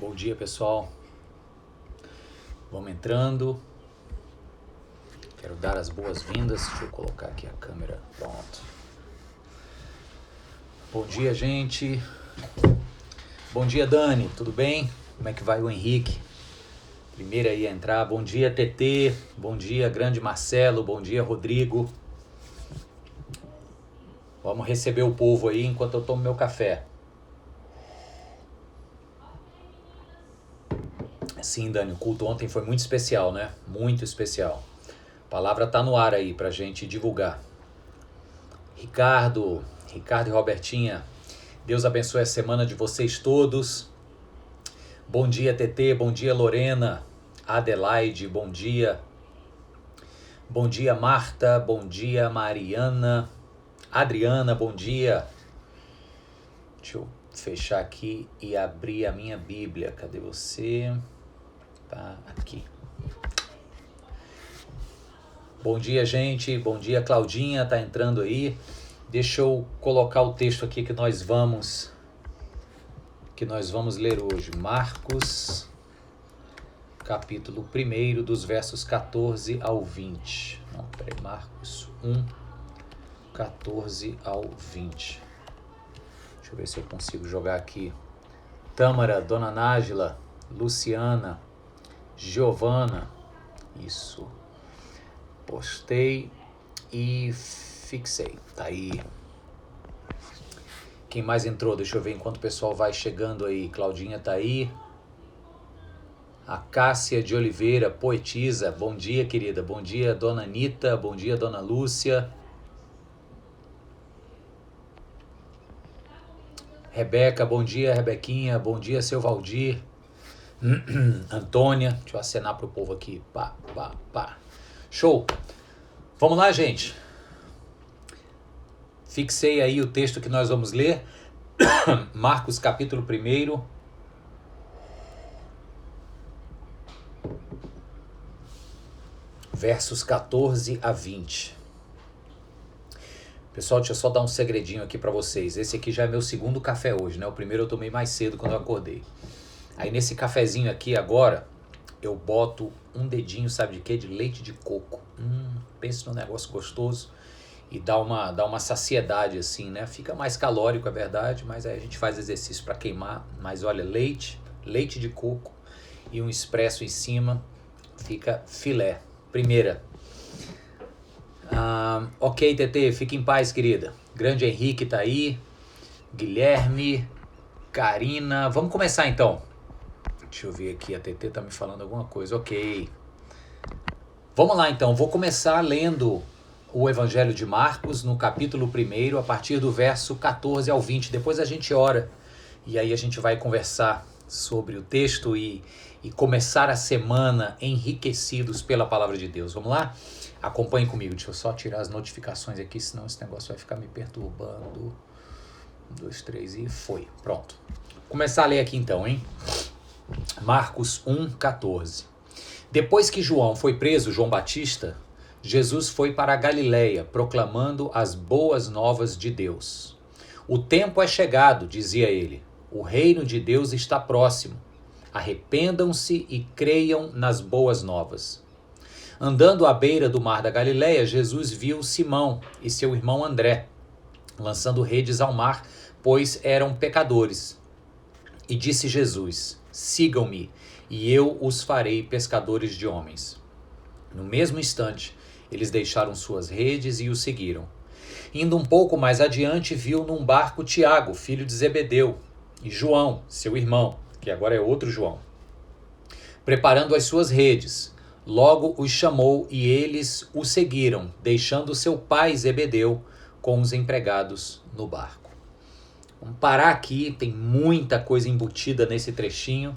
Bom dia, pessoal. Vamos entrando. Quero dar as boas-vindas. Deixa eu colocar aqui a câmera. Pronto. Bom dia, gente. Bom dia, Dani. Tudo bem? Como é que vai o Henrique? Primeiro aí a entrar. Bom dia, TT. Bom dia, grande Marcelo. Bom dia, Rodrigo. Vamos receber o povo aí enquanto eu tomo meu café. Sim, Dani, o culto ontem foi muito especial, né? Muito especial. A palavra tá no ar aí pra gente divulgar. Ricardo e Robertinha, Deus abençoe a semana de vocês todos. Bom dia, TT, bom dia, Lorena, Adelaide, bom dia. Bom dia, Marta, bom dia, Mariana, Adriana, bom dia. Deixa eu fechar aqui e abrir a minha Bíblia. Cadê você? Tá aqui. Bom dia, gente. Bom dia, Claudinha, tá entrando aí. Deixa eu colocar o texto aqui que nós vamos ler hoje. Marcos, capítulo 1, dos versos 14 ao 20. Não, peraí, Marcos 1, 14 ao 20. Deixa eu ver se eu consigo jogar aqui. Tâmara, Dona Nájila, Luciana, Giovana, isso. Postei e fixei. Tá aí. Quem mais entrou? Deixa eu ver enquanto o pessoal vai chegando aí. Claudinha tá aí. A Cássia de Oliveira, poetisa. Bom dia, querida. Bom dia, Dona Anitta. Bom dia, Dona Lúcia. Rebeca, bom dia, Rebequinha. Bom dia, seu Valdir. Antônia, deixa eu acenar pro povo aqui. Pá, pá, pá. Show! Vamos lá, gente. Fixei aí o texto que nós vamos ler. Marcos, capítulo 1. Versos 14 a 20. Pessoal, deixa eu só dar um segredinho aqui pra vocês. Esse aqui já é meu segundo café hoje, né? O primeiro eu tomei mais cedo quando eu acordei. Aí nesse cafezinho aqui agora, eu boto um dedinho, sabe de quê? De leite de coco. Pense num negócio gostoso e dá uma saciedade assim, né? Fica mais calórico, é verdade, mas aí a gente faz exercício para queimar. Mas olha, leite de coco e um expresso em cima, fica filé. Primeira. Ok, TT, fica em paz, querida. Grande Henrique tá aí. Guilherme, Karina. Vamos começar então. Deixa eu ver aqui, a TT tá me falando alguma coisa. Ok. Vamos lá então, vou começar lendo o Evangelho de Marcos no capítulo 1, a partir do verso 14 ao 20. Depois a gente ora e aí a gente vai conversar sobre o texto e começar a semana enriquecidos pela palavra de Deus. Vamos lá? Acompanhe comigo. Deixa eu só tirar as notificações aqui, senão esse negócio vai ficar me perturbando. 1, 2, 3 e foi. Pronto. Vou começar a ler aqui então, hein? Marcos 1, 14. Depois que João foi preso, João Batista, Jesus foi para a Galileia, proclamando as boas novas de Deus. O tempo é chegado, dizia ele. O reino de Deus está próximo. Arrependam-se e creiam nas boas novas. Andando à beira do mar da Galileia, Jesus viu Simão e seu irmão André, lançando redes ao mar, pois eram pecadores. E disse Jesus: sigam-me, e eu os farei pescadores de homens. No mesmo instante, eles deixaram suas redes e o seguiram. Indo um pouco mais adiante, viu num barco Tiago, filho de Zebedeu, e João, seu irmão, que agora é outro João, preparando as suas redes. Logo os chamou e eles o seguiram, deixando seu pai Zebedeu com os empregados no barco. Vamos parar aqui, tem muita coisa embutida nesse trechinho.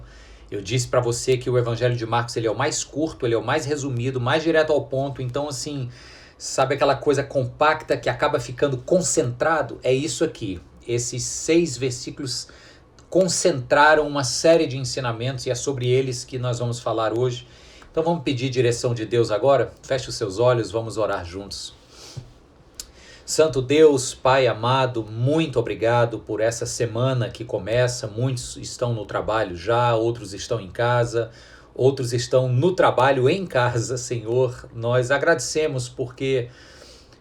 Eu disse para você que o Evangelho de Marcos ele é o mais curto, ele é o mais resumido, mais direto ao ponto. Então, assim, sabe aquela coisa compacta que acaba ficando concentrado? É isso aqui. Esses 6 versículos concentraram uma série de ensinamentos e é sobre eles que nós vamos falar hoje. Então vamos pedir direção de Deus agora? Feche os seus olhos, vamos orar juntos. Santo Deus, Pai amado, muito obrigado por essa semana que começa. Muitos estão no trabalho já, outros estão em casa, outros estão no trabalho em casa, Senhor. Nós agradecemos porque,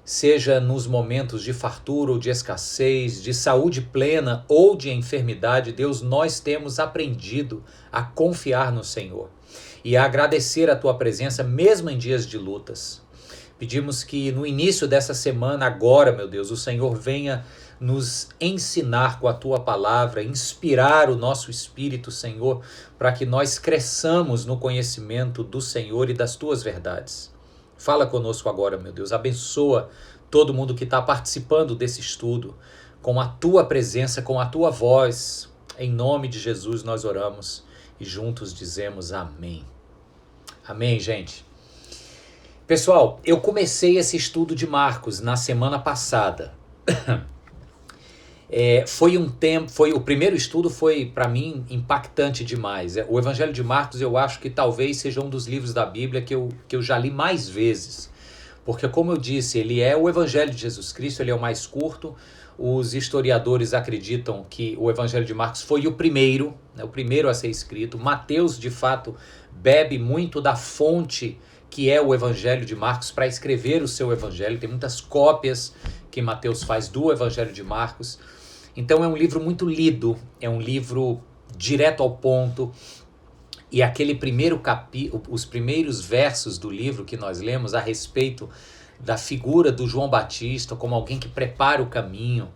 seja nos momentos de fartura ou de escassez, de saúde plena ou de enfermidade, Deus, nós temos aprendido a confiar no Senhor e a agradecer a Tua presença mesmo em dias de lutas. Pedimos que no início dessa semana, agora, meu Deus, o Senhor venha nos ensinar com a Tua palavra, inspirar o nosso espírito, Senhor, para que nós cresçamos no conhecimento do Senhor e das Tuas verdades. Fala conosco agora, meu Deus, abençoa todo mundo que está participando desse estudo, com a Tua presença, com a Tua voz. Em nome de Jesus nós oramos e juntos dizemos amém. Amém, gente. Pessoal, eu comecei esse estudo de Marcos na semana passada. O primeiro estudo foi, para mim, impactante demais. O Evangelho de Marcos, eu acho que talvez seja um dos livros da Bíblia que eu já li mais vezes. Porque, como eu disse, ele é o Evangelho de Jesus Cristo, ele é o mais curto. Os historiadores acreditam que o Evangelho de Marcos foi o primeiro, né, o primeiro a ser escrito. Mateus, de fato, bebe muito da fonte que é o Evangelho de Marcos para escrever o seu Evangelho. Tem muitas cópias que Mateus faz do Evangelho de Marcos. Então é um livro muito lido, é um livro direto ao ponto. E aquele primeiro os primeiros versos do livro que nós lemos a respeito da figura do João Batista como alguém que prepara o caminho,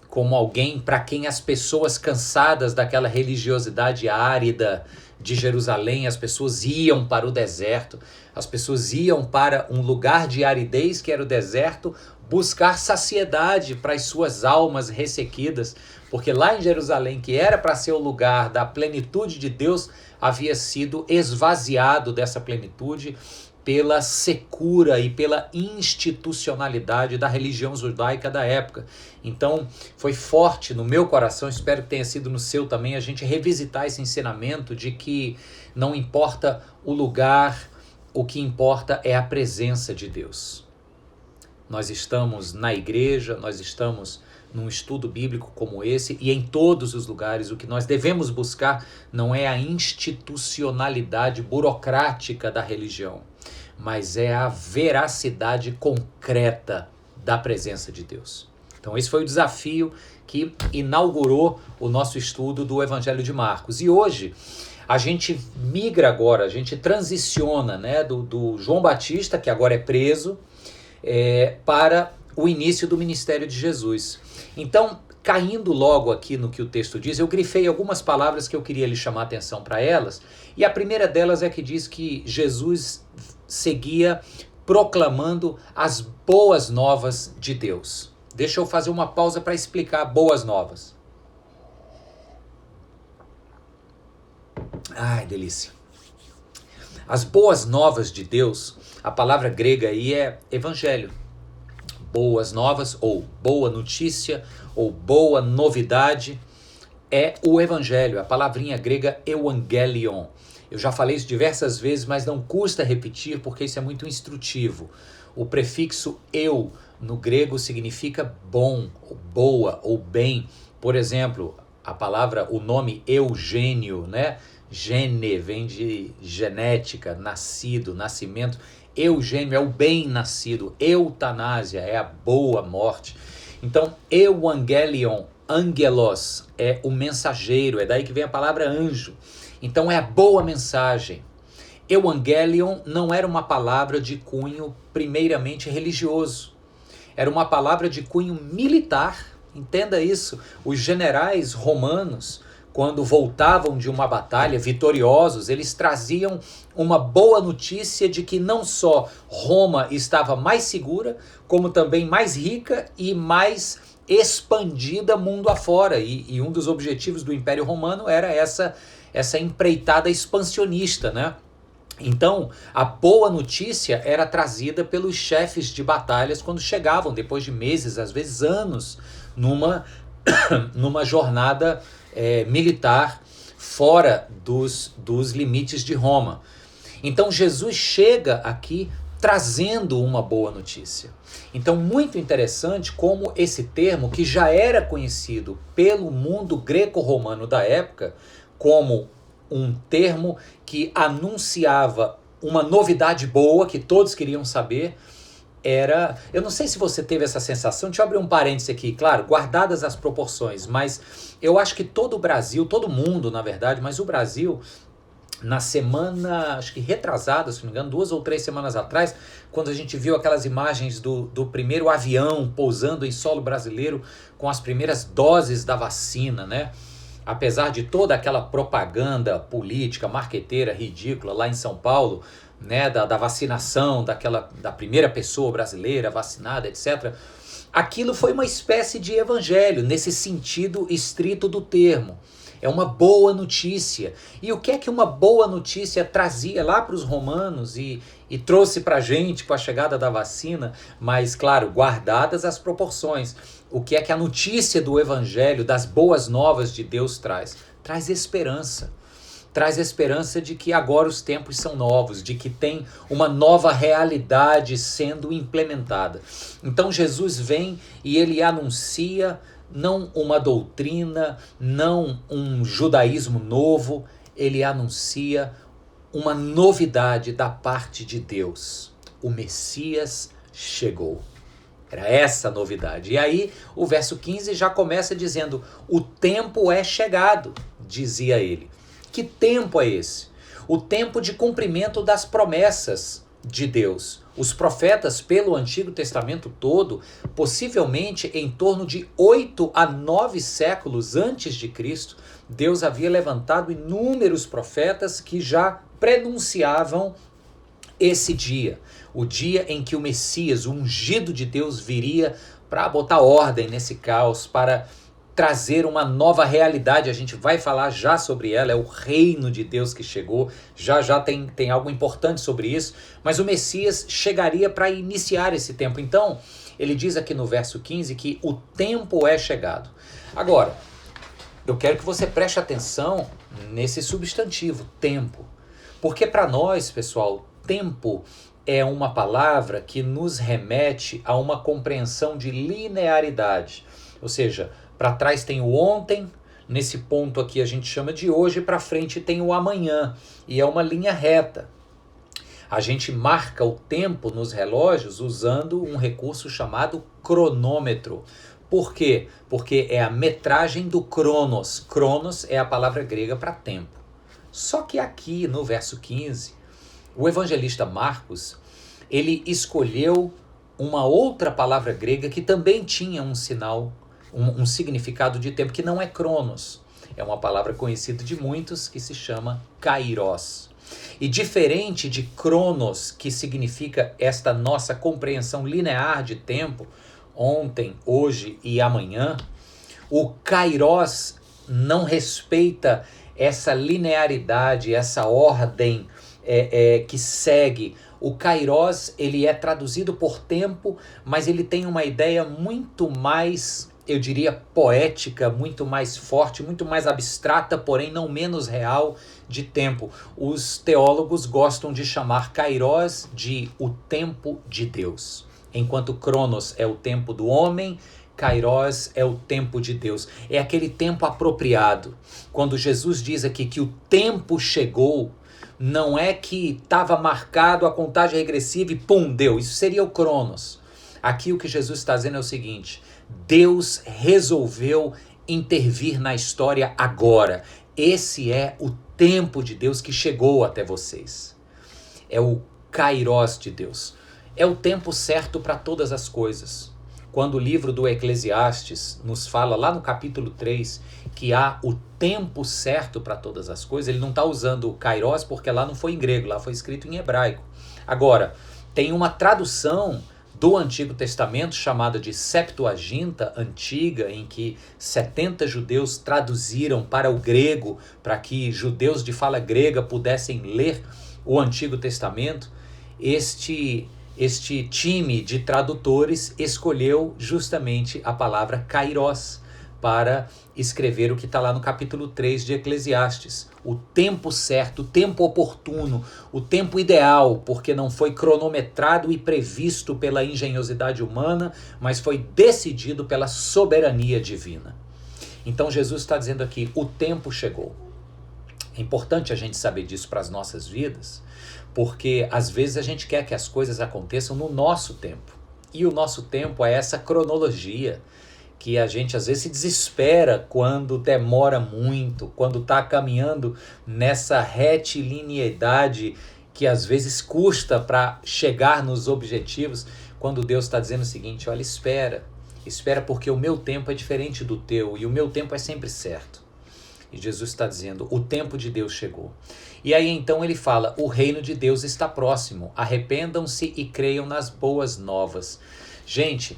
como alguém para quem as pessoas cansadas daquela religiosidade árida de Jerusalém, as pessoas iam para o deserto, as pessoas iam para um lugar de aridez que era o deserto, buscar saciedade para as suas almas ressequidas, porque lá em Jerusalém, que era para ser o lugar da plenitude de Deus, havia sido esvaziado dessa plenitude pela secura e pela institucionalidade da religião judaica da época. Então, foi forte no meu coração, espero que tenha sido no seu também, a gente revisitar esse ensinamento de que não importa o lugar, o que importa é a presença de Deus. Nós estamos na igreja, nós estamos num estudo bíblico como esse, e em todos os lugares o que nós devemos buscar não é a institucionalidade burocrática da religião, mas é a veracidade concreta da presença de Deus. Então esse foi o desafio que inaugurou o nosso estudo do Evangelho de Marcos. E hoje a gente migra agora, a gente transiciona, né, do João Batista, que agora é preso, para o início do ministério de Jesus. Então, caindo logo aqui no que o texto diz, eu grifei algumas palavras que eu queria lhe chamar a atenção para elas, e a primeira delas é que diz que Jesus seguia proclamando as boas novas de Deus. Deixa eu fazer uma pausa para explicar boas novas. Ai, delícia. As boas novas de Deus, a palavra grega aí é evangelho. Boas novas, ou boa notícia, ou boa novidade, é o evangelho, a palavrinha grega euangelion. Eu já falei isso diversas vezes, mas não custa repetir porque isso é muito instrutivo. O prefixo eu no grego significa bom, ou boa, ou bem. Por exemplo, a palavra, o nome Eugênio, né? Gene vem de genética, nascido, nascimento. Eugênio é o bem-nascido, eutanásia é a boa morte. Então, euangelion, angelos, é o mensageiro, é daí que vem a palavra anjo. Então, é a boa mensagem. Evangelion não era uma palavra de cunho primeiramente religioso. Era uma palavra de cunho militar. Entenda isso. Os generais romanos, quando voltavam de uma batalha vitoriosos, eles traziam uma boa notícia de que não só Roma estava mais segura, como também mais rica e mais expandida mundo afora. E um dos objetivos do Império Romano era essa empreitada expansionista, né? Então, a boa notícia era trazida pelos chefes de batalhas quando chegavam, depois de meses, às vezes anos, numa jornada militar fora dos limites de Roma. Então Jesus chega aqui trazendo uma boa notícia. Então, muito interessante como esse termo, que já era conhecido pelo mundo greco-romano da época, como um termo que anunciava uma novidade boa que todos queriam saber, era... Eu não sei se você teve essa sensação, deixa eu abrir um parênteses aqui, claro, guardadas as proporções, mas eu acho que todo o Brasil, todo mundo na verdade, mas o Brasil, na semana, acho que retrasada, se não me engano, 2 ou 3 semanas atrás, quando a gente viu aquelas imagens do primeiro avião pousando em solo brasileiro com as primeiras doses da vacina, né? Apesar de toda aquela propaganda política, marqueteira, ridícula lá em São Paulo, né, da vacinação, da primeira pessoa brasileira vacinada, etc., aquilo foi uma espécie de evangelho, nesse sentido estrito do termo. É uma boa notícia. E o que é que uma boa notícia trazia lá para os romanos e trouxe para a gente com a chegada da vacina? Mas, claro, guardadas as proporções. O que é que a notícia do evangelho, das boas novas de Deus traz? Traz esperança. Traz esperança de que agora os tempos são novos, de que tem uma nova realidade sendo implementada. Então Jesus vem e ele anuncia não uma doutrina, não um judaísmo novo, ele anuncia uma novidade da parte de Deus. O Messias chegou. Era essa a novidade. E aí o verso 15 já começa dizendo: o tempo é chegado, dizia ele. Que tempo é esse? O tempo de cumprimento das promessas de Deus. Os profetas, pelo Antigo Testamento todo, possivelmente em torno de 8 a 9 séculos antes de Cristo, Deus havia levantado inúmeros profetas que já prenunciavam esse dia, o dia em que o Messias, o ungido de Deus, viria para botar ordem nesse caos, para trazer uma nova realidade. A gente vai falar já sobre ela, é o reino de Deus que chegou, já tem algo importante sobre isso, mas o Messias chegaria para iniciar esse tempo. Então, ele diz aqui no verso 15 que o tempo é chegado. Agora, eu quero que você preste atenção nesse substantivo, tempo, porque para nós, pessoal, tempo é uma palavra que nos remete a uma compreensão de linearidade, ou seja, para trás tem o ontem, nesse ponto aqui a gente chama de hoje, para frente tem o amanhã, e é uma linha reta. A gente marca o tempo nos relógios usando um recurso chamado cronômetro. Por quê? Porque é a metragem do cronos. Cronos é a palavra grega para tempo. Só que aqui no verso 15, o evangelista Marcos, ele escolheu uma outra palavra grega que também tinha um sinal, um significado de tempo, que não é cronos. É uma palavra conhecida de muitos que se chama kairos. E diferente de cronos, que significa esta nossa compreensão linear de tempo, ontem, hoje e amanhã, o kairos não respeita essa linearidade, essa ordem que segue. O kairos, ele é traduzido por tempo, mas ele tem uma ideia muito mais, eu diria, poética, muito mais forte, muito mais abstrata, porém não menos real, de tempo. Os teólogos gostam de chamar kairos de o tempo de Deus. Enquanto cronos é o tempo do homem, kairos é o tempo de Deus. É aquele tempo apropriado. Quando Jesus diz aqui que o tempo chegou, não é que estava marcado a contagem regressiva e pum, deu. Isso seria o cronos. Aqui o que Jesus está dizendo é o seguinte: Deus resolveu intervir na história agora. Esse é o tempo de Deus que chegou até vocês. É o kairos de Deus. É o tempo certo para todas as coisas. Quando o livro do Eclesiastes nos fala lá no capítulo 3 que há o tempo certo para todas as coisas, ele não está usando o kairos porque lá não foi em grego, lá foi escrito em hebraico. Agora, tem uma tradução do Antigo Testamento chamada de Septuaginta Antiga, em que 70 judeus traduziram para o grego, para que judeus de fala grega pudessem ler o Antigo Testamento. Este time de tradutores escolheu justamente a palavra kairos para escrever o que está lá no capítulo 3 de Eclesiastes. O tempo certo, o tempo oportuno, o tempo ideal, porque não foi cronometrado e previsto pela engenhosidade humana, mas foi decidido pela soberania divina. Então Jesus está dizendo aqui, o tempo chegou. É importante a gente saber disso para as nossas vidas, porque às vezes a gente quer que as coisas aconteçam no nosso tempo. E o nosso tempo é essa cronologia que a gente às vezes se desespera quando demora muito, quando está caminhando nessa retilineidade que às vezes custa para chegar nos objetivos, quando Deus está dizendo o seguinte, olha, espera porque o meu tempo é diferente do teu e o meu tempo é sempre certo. E Jesus está dizendo, o tempo de Deus chegou. E aí então ele fala, o reino de Deus está próximo, arrependam-se e creiam nas boas novas. Gente,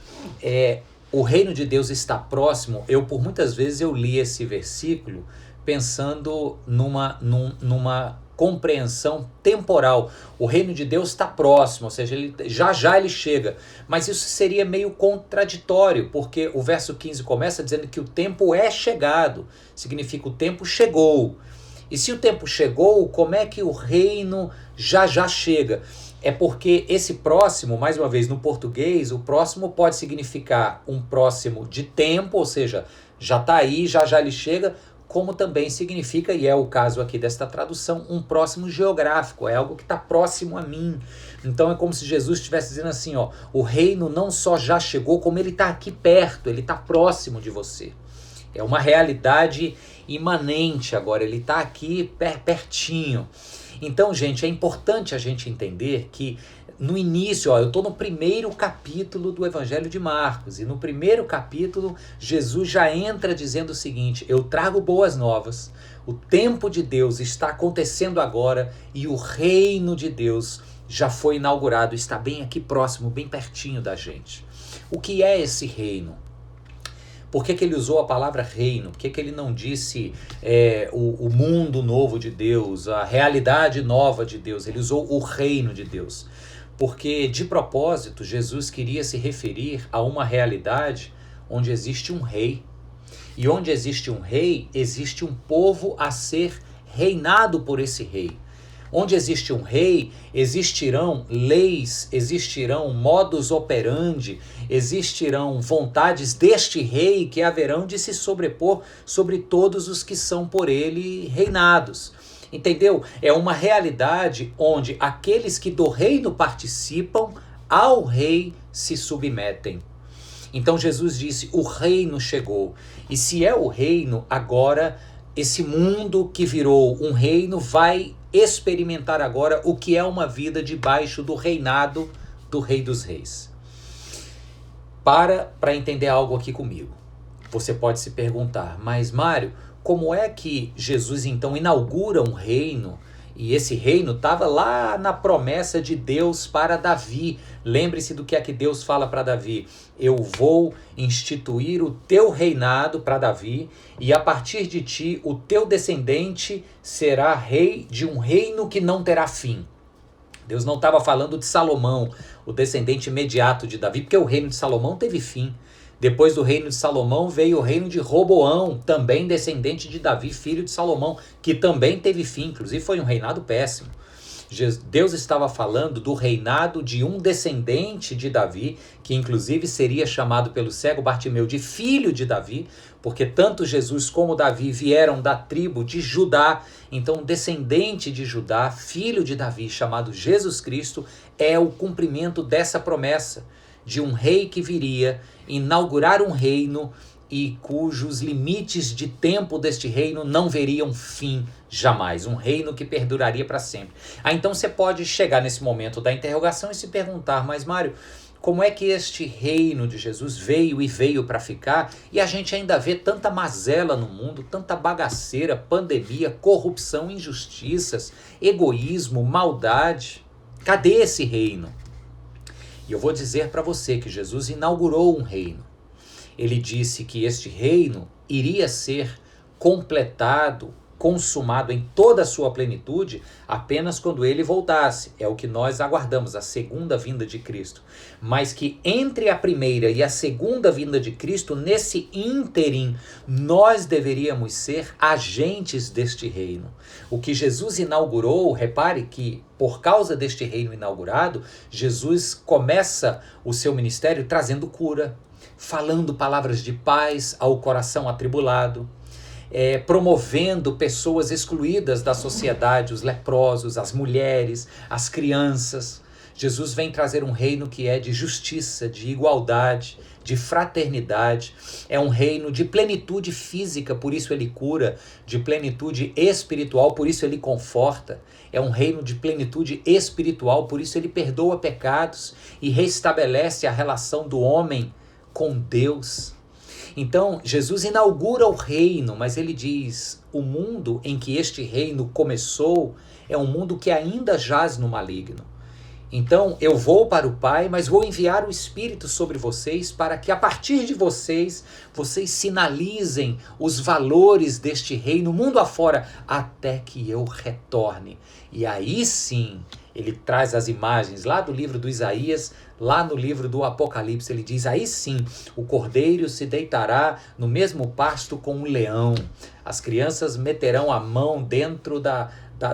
o reino de Deus está próximo, por muitas vezes eu li esse versículo pensando numa compreensão temporal. O reino de Deus está próximo, ou seja, já ele chega. Mas isso seria meio contraditório, porque o verso 15 começa dizendo que o tempo é chegado, significa o tempo chegou. E se o tempo chegou, como é que o reino já chega? É porque esse próximo, mais uma vez no português, o próximo pode significar um próximo de tempo, ou seja, já está aí, já ele chega, como também significa, e é o caso aqui desta tradução, um próximo geográfico, é algo que está próximo a mim. Então é como se Jesus estivesse dizendo assim, ó, o reino não só já chegou, como ele está aqui perto, ele está próximo de você. É uma realidade imanente agora, ele está aqui pertinho. Então, gente, é importante a gente entender que no início, eu estou no primeiro capítulo do Evangelho de Marcos, e no primeiro capítulo Jesus já entra dizendo o seguinte, eu trago boas novas, o tempo de Deus está acontecendo agora e o reino de Deus já foi inaugurado, está bem aqui próximo, bem pertinho da gente. O que é esse reino? Por que ele usou a palavra reino? Por que ele não disse o mundo novo de Deus, a realidade nova de Deus? Ele usou o reino de Deus. Porque, de propósito, Jesus queria se referir a uma realidade onde existe um rei. E onde existe um rei, existe um povo a ser reinado por esse rei. Onde existe um rei, existirão leis, existirão modus operandi, existirão vontades deste rei que haverão de se sobrepor sobre todos os que são por ele reinados. Entendeu? É uma realidade onde aqueles que do reino participam, ao rei se submetem. Então Jesus disse, o reino chegou. E se é o reino, agora esse mundo que virou um reino vai experimentar agora o que é uma vida debaixo do reinado do Rei dos Reis. Para entender algo aqui comigo. Você pode se perguntar, mas Mário, como é que Jesus então inaugura um reino? E esse reino estava lá na promessa de Deus para Davi. Lembre-se do que é que Deus fala para Davi. Eu vou instituir o teu reinado para Davi e a partir de ti o teu descendente será rei de um reino que não terá fim. Deus não estava falando de Salomão, o descendente imediato de Davi, porque o reino de Salomão teve fim. Depois do reino de Salomão veio o reino de Roboão, também descendente de Davi, filho de Salomão, que também teve fim, inclusive foi um reinado péssimo. Deus estava falando do reinado de um descendente de Davi, que inclusive seria chamado pelo cego Bartimeu de filho de Davi, porque tanto Jesus como Davi vieram da tribo de Judá. Então, descendente de Judá, filho de Davi, chamado Jesus Cristo, é o cumprimento dessa promessa de um rei que viria inaugurar um reino e cujos limites de tempo deste reino não veriam fim jamais, um reino que perduraria para sempre. Então você pode chegar nesse momento da interrogação e se perguntar, mas Mário, como é que este reino de Jesus veio para ficar e a gente ainda vê tanta mazela no mundo, tanta bagaceira, pandemia, corrupção, injustiças, egoísmo, maldade? Cadê esse reino? E eu vou dizer para você que Jesus inaugurou um reino. Ele disse que este reino iria ser completado consumado em toda a sua plenitude apenas quando ele voltasse. É o que nós aguardamos, a segunda vinda de Cristo. Mas que entre a primeira e a segunda vinda de Cristo, nesse ínterim, nós deveríamos ser agentes deste reino. O que Jesus inaugurou, repare que por causa deste reino inaugurado, Jesus começa o seu ministério trazendo cura, falando palavras de paz ao coração atribulado, promovendo pessoas excluídas da sociedade, os leprosos, as mulheres, as crianças. Jesus vem trazer um reino que é de justiça, de igualdade, de fraternidade. É um reino de plenitude física, por isso ele cura, de plenitude espiritual, por isso ele conforta. É um reino de plenitude espiritual, por isso ele perdoa pecados e restabelece a relação do homem com Deus. Então, Jesus inaugura o reino, mas ele diz, o mundo em que este reino começou é um mundo que ainda jaz no maligno. Então, eu vou para o Pai, mas vou enviar o Espírito sobre vocês para que a partir de vocês sinalizem os valores deste reino mundo afora, até que eu retorne. E aí sim, ele traz as imagens lá do livro do Isaías, lá no livro do Apocalipse, ele diz, aí sim, o cordeiro se deitará no mesmo pasto com um leão. As crianças meterão a mão dentro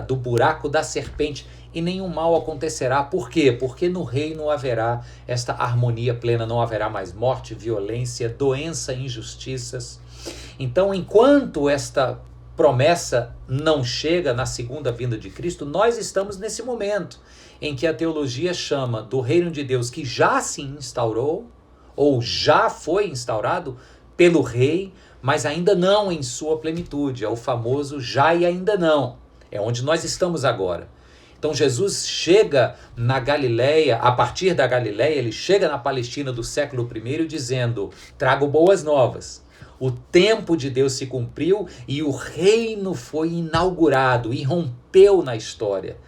do buraco da serpente e nenhum mal acontecerá. Por quê? Porque no reino haverá esta harmonia plena, não haverá mais morte, violência, doença, injustiças. Então, enquanto esta promessa não chega na segunda vinda de Cristo, nós estamos nesse momento em que a teologia chama do reino de Deus que já se instaurou, ou já foi instaurado pelo rei, mas ainda não em sua plenitude. É o famoso já e ainda não. É onde nós estamos agora. Então Jesus chega na Galileia, a partir da Galileia, ele chega na Palestina do século I dizendo, trago boas novas. O tempo de Deus se cumpriu e o reino foi inaugurado, irrompeu na história.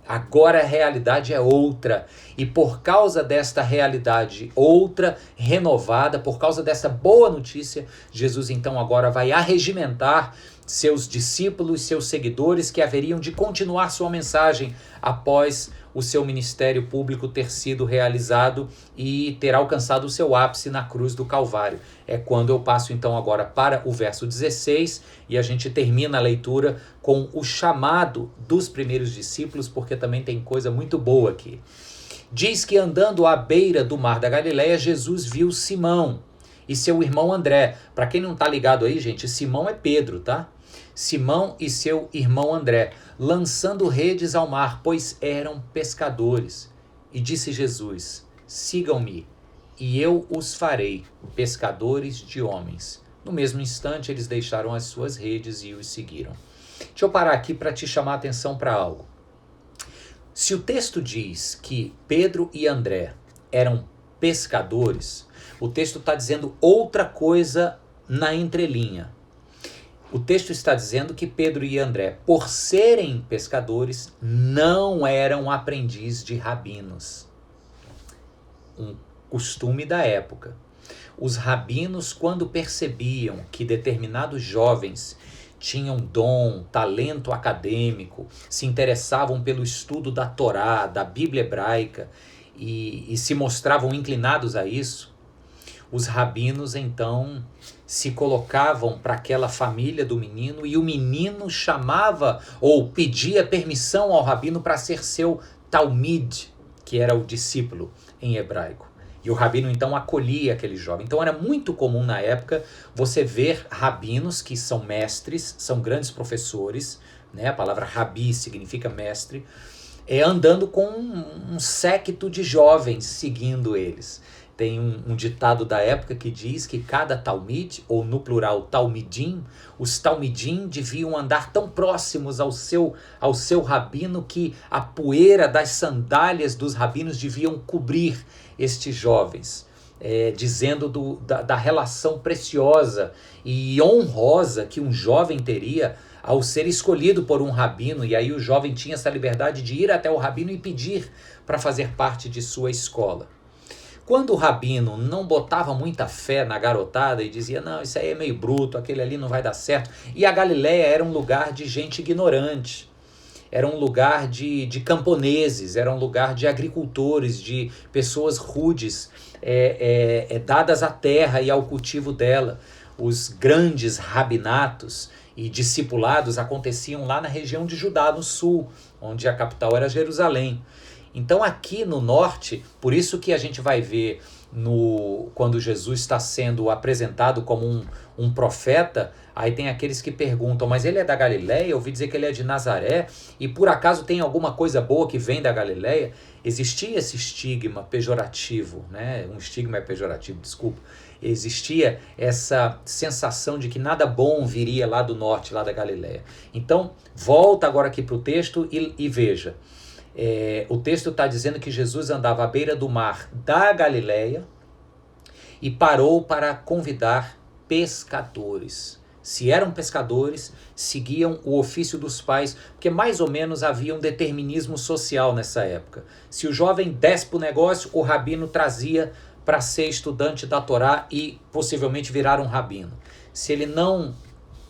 Agora a realidade é outra. E por causa desta realidade outra, renovada, por causa dessa boa notícia, Jesus então agora vai arregimentar seus discípulos, seus seguidores que haveriam de continuar sua mensagem após o seu ministério público ter sido realizado e ter alcançado o seu ápice na cruz do Calvário. É quando eu passo então agora para o verso 16 e a gente termina a leitura com o chamado dos primeiros discípulos, porque também tem coisa muito boa aqui. Diz que andando à beira do mar da Galileia, Jesus viu Simão e seu irmão André. Para quem não está ligado aí, gente, Simão é Pedro, tá? Simão e seu irmão André, lançando redes ao mar, pois eram pescadores. E disse Jesus, sigam-me, e eu os farei pescadores de homens. No mesmo instante, eles deixaram as suas redes e os seguiram. Deixa eu parar aqui para te chamar a atenção para algo. Se o texto diz que Pedro e André eram pescadores, o texto está dizendo outra coisa na entrelinha. O texto está dizendo que Pedro e André, por serem pescadores, não eram aprendiz de rabinos. Um costume da época. Os rabinos, quando percebiam que determinados jovens tinham dom, talento acadêmico, se interessavam pelo estudo da Torá, da Bíblia hebraica e se mostravam inclinados a isso, os rabinos então se colocavam para aquela família do menino e o menino chamava ou pedia permissão ao rabino para ser seu talmid, que era o discípulo em hebraico. E o rabino então acolhia aquele jovem. Então era muito comum na época você ver rabinos que são mestres, são grandes professores, né? A palavra rabi significa mestre, andando com um séquito de jovens seguindo eles. Tem um ditado da época que diz que cada talmid, ou no plural talmidim, os talmidim deviam andar tão próximos ao seu rabino que a poeira das sandálias dos rabinos deviam cobrir estes jovens, dizendo da relação preciosa e honrosa que um jovem teria ao ser escolhido por um rabino, e aí o jovem tinha essa liberdade de ir até o rabino e pedir para fazer parte de sua escola. Quando o rabino não botava muita fé na garotada e dizia, não, isso aí é meio bruto, aquele ali não vai dar certo. E a Galileia era um lugar de gente ignorante, era um lugar de camponeses, era um lugar de agricultores, de pessoas rudes, dadas à terra e ao cultivo dela. Os grandes rabinatos e discipulados aconteciam lá na região de Judá, no sul, onde a capital era Jerusalém. Então aqui no norte, por isso que a gente vai ver quando Jesus está sendo apresentado como um profeta, aí tem aqueles que perguntam, mas ele é da Galileia? Eu ouvi dizer que ele é de Nazaré, e por acaso tem alguma coisa boa que vem da Galileia? Existia esse estigma pejorativo, né? Um estigma pejorativo, desculpa. Existia essa sensação de que nada bom viria lá do norte, lá da Galileia. Então, volta agora aqui para o texto e veja. O texto está dizendo que Jesus andava à beira do mar da Galileia e parou para convidar pescadores. Se eram pescadores, seguiam o ofício dos pais, porque mais ou menos havia um determinismo social nessa época. Se o jovem desse para o negócio, o rabino trazia para ser estudante da Torá e possivelmente virar um rabino. Se ele não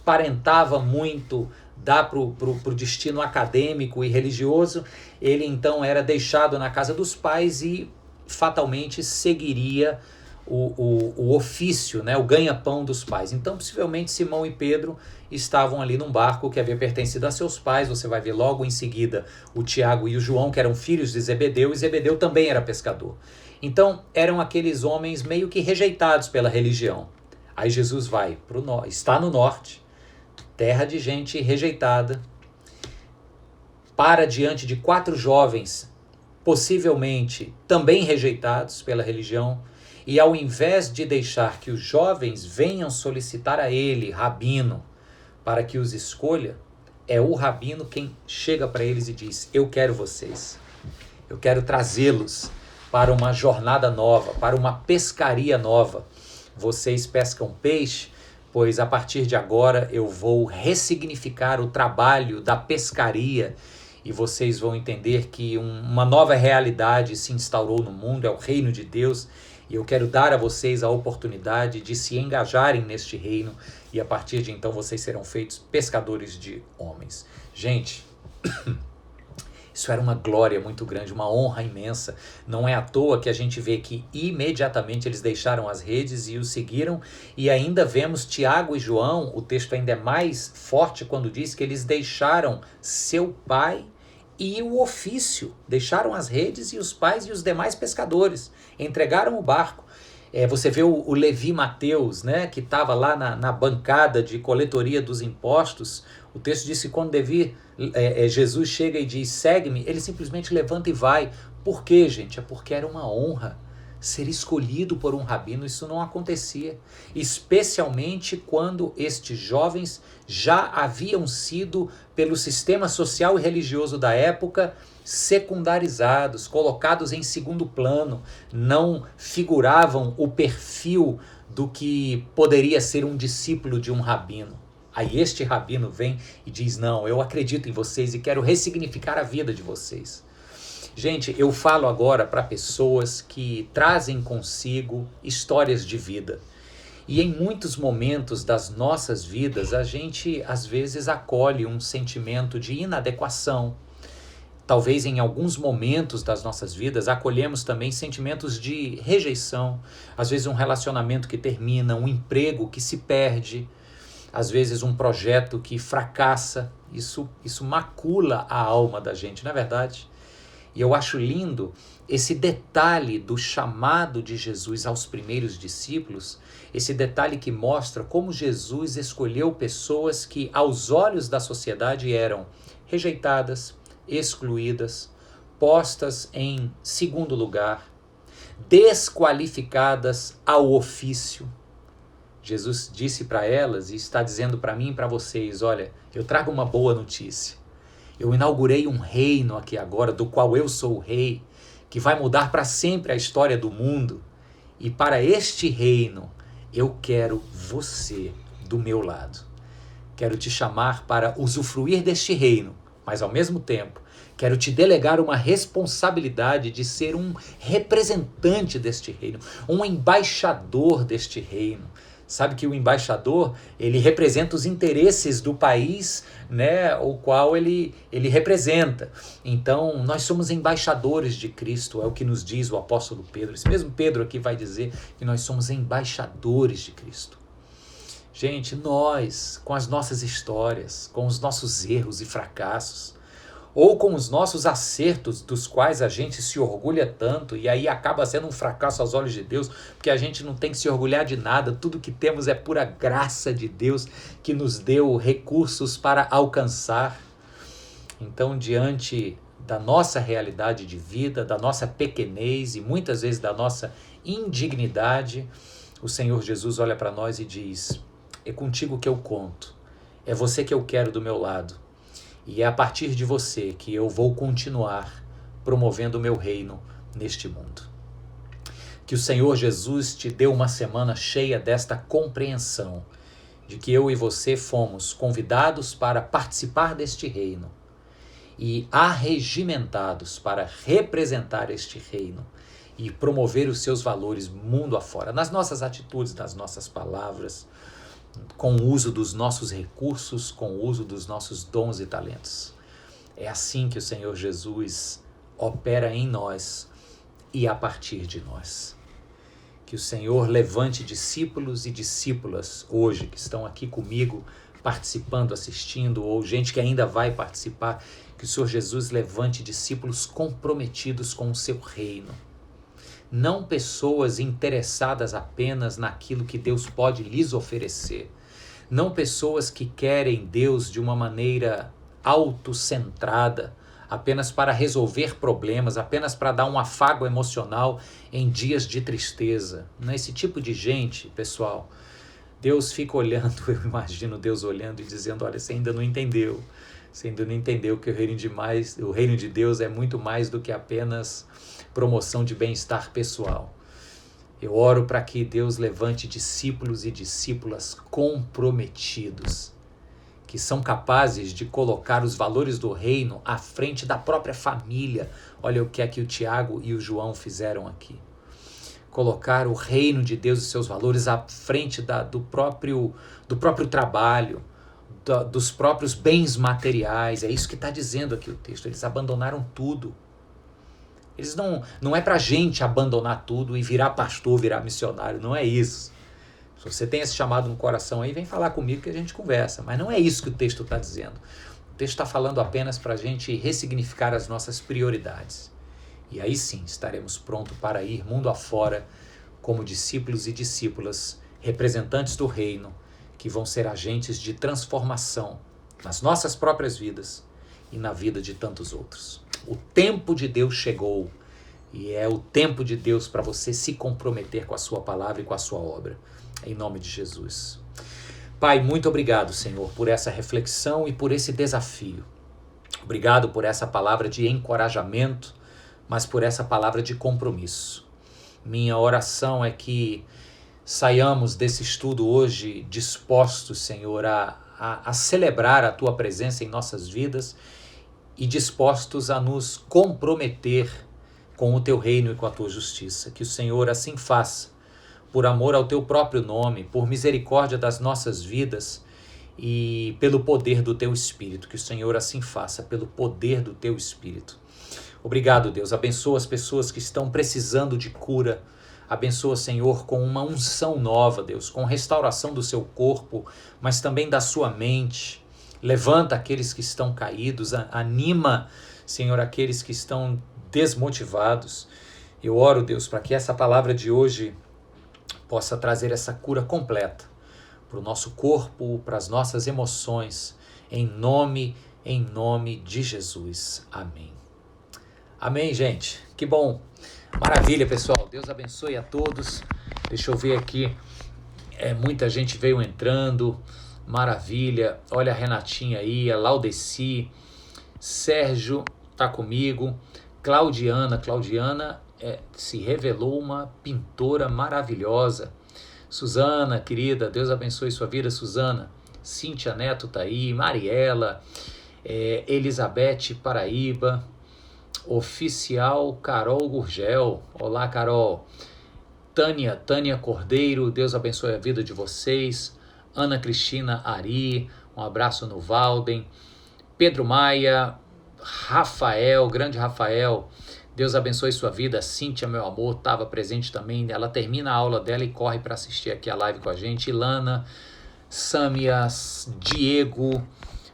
parentava muito dá para o destino acadêmico e religioso, ele então era deixado na casa dos pais e fatalmente seguiria o ofício, né, o ganha-pão dos pais. Então, possivelmente, Simão e Pedro estavam ali num barco que havia pertencido a seus pais. Você vai ver logo em seguida o Tiago e o João, que eram filhos de Zebedeu, e Zebedeu também era pescador. Então, eram aqueles homens meio que rejeitados pela religião. Aí Jesus vai está no norte, terra de gente rejeitada, para diante de 4 jovens, possivelmente também rejeitados pela religião, e ao invés de deixar que os jovens venham solicitar a ele, rabino, para que os escolha, é o rabino quem chega para eles e diz, eu quero vocês, eu quero trazê-los para uma jornada nova, para uma pescaria nova. Vocês pescam peixe, pois a partir de agora eu vou ressignificar o trabalho da pescaria e vocês vão entender que uma nova realidade se instaurou no mundo, é o reino de Deus, e eu quero dar a vocês a oportunidade de se engajarem neste reino e a partir de então vocês serão feitos pescadores de homens. Gente, isso era uma glória muito grande, uma honra imensa. Não é à toa que a gente vê que imediatamente eles deixaram as redes e o seguiram. E ainda vemos Tiago e João, o texto ainda é mais forte quando diz que eles deixaram seu pai e o ofício. Deixaram as redes e os pais e os demais pescadores. Entregaram o barco. Você vê o Levi Mateus, né, que estava lá na bancada de coletoria dos impostos. O texto diz que quando Jesus chega e diz, segue-me, ele simplesmente levanta e vai. Por quê, gente? É porque era uma honra ser escolhido por um rabino. Isso não acontecia. Especialmente quando estes jovens já haviam sido, pelo sistema social e religioso da época, secundarizados, colocados em segundo plano, não figuravam o perfil do que poderia ser um discípulo de um rabino. Aí este rabino vem e diz, não, eu acredito em vocês e quero ressignificar a vida de vocês. Gente, eu falo agora para pessoas que trazem consigo histórias de vida. E em muitos momentos das nossas vidas, a gente às vezes acolhe um sentimento de inadequação. Talvez em alguns momentos das nossas vidas acolhemos também sentimentos de rejeição. Às vezes um relacionamento que termina, um emprego que se perde, às vezes um projeto que fracassa. Isso macula a alma da gente, não é verdade? E eu acho lindo esse detalhe do chamado de Jesus aos primeiros discípulos, esse detalhe que mostra como Jesus escolheu pessoas que aos olhos da sociedade eram rejeitadas, excluídas, postas em segundo lugar, desqualificadas ao ofício. Jesus disse para elas e está dizendo para mim e para vocês, olha, eu trago uma boa notícia. Eu inaugurei um reino aqui agora, do qual eu sou o rei, que vai mudar para sempre a história do mundo. E para este reino, eu quero você do meu lado. Quero te chamar para usufruir deste reino mas ao mesmo tempo quero te delegar uma responsabilidade de ser um representante deste reino, um embaixador deste reino. Sabe que o embaixador, ele representa os interesses do país, né, o qual ele representa. Então, nós somos embaixadores de Cristo, é o que nos diz o apóstolo Pedro. Esse mesmo Pedro aqui vai dizer que nós somos embaixadores de Cristo. Gente, nós, com as nossas histórias, com os nossos erros e fracassos, ou com os nossos acertos dos quais a gente se orgulha tanto e aí acaba sendo um fracasso aos olhos de Deus, porque a gente não tem que se orgulhar de nada, tudo que temos é pura graça de Deus que nos deu recursos para alcançar. Então, diante da nossa realidade de vida, da nossa pequenez e muitas vezes da nossa indignidade, o Senhor Jesus olha para nós e diz: é contigo que eu conto, é você que eu quero do meu lado. E é a partir de você que eu vou continuar promovendo o meu reino neste mundo. Que o Senhor Jesus te dê uma semana cheia desta compreensão de que eu e você fomos convidados para participar deste reino e arregimentados para representar este reino e promover os seus valores mundo afora, nas nossas atitudes, nas nossas palavras, com o uso dos nossos recursos, com o uso dos nossos dons e talentos. É assim que o Senhor Jesus opera em nós e a partir de nós. Que o Senhor levante discípulos e discípulas hoje que estão aqui comigo, participando, assistindo, ou gente que ainda vai participar, que o Senhor Jesus levante discípulos comprometidos com o seu reino. Não pessoas interessadas apenas naquilo que Deus pode lhes oferecer. Não pessoas que querem Deus de uma maneira autocentrada, apenas para resolver problemas, apenas para dar um afago emocional em dias de tristeza. Não é esse tipo de gente, pessoal. Deus fica olhando, eu imagino Deus olhando e dizendo: olha, você ainda não entendeu. Você ainda não entendeu que o reino de Deus é muito mais do que apenas promoção de bem-estar pessoal. Eu oro para que Deus levante discípulos e discípulas comprometidos, que são capazes de colocar os valores do reino à frente da própria família. Olha o que é que o Tiago e o João fizeram aqui. Colocar o reino de Deus e seus valores à frente do próprio trabalho, dos próprios bens materiais. É isso que está dizendo aqui o texto. Eles abandonaram tudo. Eles não é para a gente abandonar tudo e virar pastor, virar missionário. Não é isso. Se você tem esse chamado no coração aí, vem falar comigo que a gente conversa. Mas não é isso que o texto está dizendo. O texto está falando apenas para a gente ressignificar as nossas prioridades. E aí sim estaremos prontos para ir mundo afora como discípulos e discípulas, representantes do reino, que vão ser agentes de transformação nas nossas próprias vidas e na vida de tantos outros. O tempo de Deus chegou e é o tempo de Deus para você se comprometer com a sua palavra e com a sua obra. Em nome de Jesus. Pai, muito obrigado, Senhor, por essa reflexão e por esse desafio. Obrigado por essa palavra de encorajamento, mas por essa palavra de compromisso. Minha oração é que saiamos desse estudo hoje dispostos, Senhor, a celebrar a Tua presença em nossas vidas e dispostos a nos comprometer com o Teu reino e com a Tua justiça. Que o Senhor assim faça, por amor ao Teu próprio nome, por misericórdia das nossas vidas e pelo poder do Teu Espírito. Que o Senhor assim faça, pelo poder do Teu Espírito. Obrigado, Deus. Abençoa as pessoas que estão precisando de cura. Abençoa, Senhor, com uma unção nova, Deus, com restauração do seu corpo, mas também da sua mente. Levanta aqueles que estão caídos, anima, Senhor, aqueles que estão desmotivados. Eu oro, Deus, para que essa palavra de hoje possa trazer essa cura completa para o nosso corpo, para as nossas emoções, em nome de Jesus. Amém. Amém, gente. Que bom. Maravilha, pessoal. Deus abençoe a todos. Deixa eu ver aqui. Muita gente veio entrando. Maravilha. Olha a Renatinha aí, a Laudeci. Sérgio tá comigo. Claudiana se revelou uma pintora maravilhosa. Suzana, querida, Deus abençoe sua vida, Suzana. Cíntia Neto tá aí. Mariela. Elizabeth Paraíba, Oficial Carol Gurgel, olá Carol, Tânia Cordeiro, Deus abençoe a vida de vocês, Ana Cristina Ari, um abraço no Valden, Pedro Maia, Rafael, grande Rafael, Deus abençoe sua vida. Cíntia, meu amor, estava presente também, ela termina a aula dela e corre para assistir aqui a live com a gente, Ilana, Sâmia, Diego,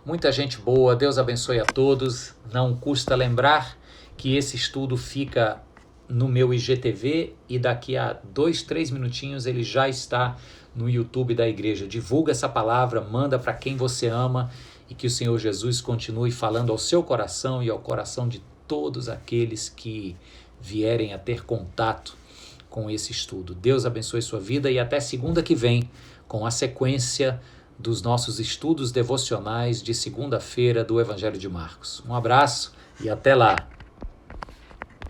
muita gente boa, Deus abençoe a todos. Não custa lembrar que esse estudo fica no meu IGTV e daqui a 2-3 minutinhos ele já está no YouTube da igreja. Divulga essa palavra, manda para quem você ama e que o Senhor Jesus continue falando ao seu coração e ao coração de todos aqueles que vierem a ter contato com esse estudo. Deus abençoe sua vida e até segunda que vem com a sequência dos nossos estudos devocionais de segunda-feira do Evangelho de Marcos. Um abraço e até lá!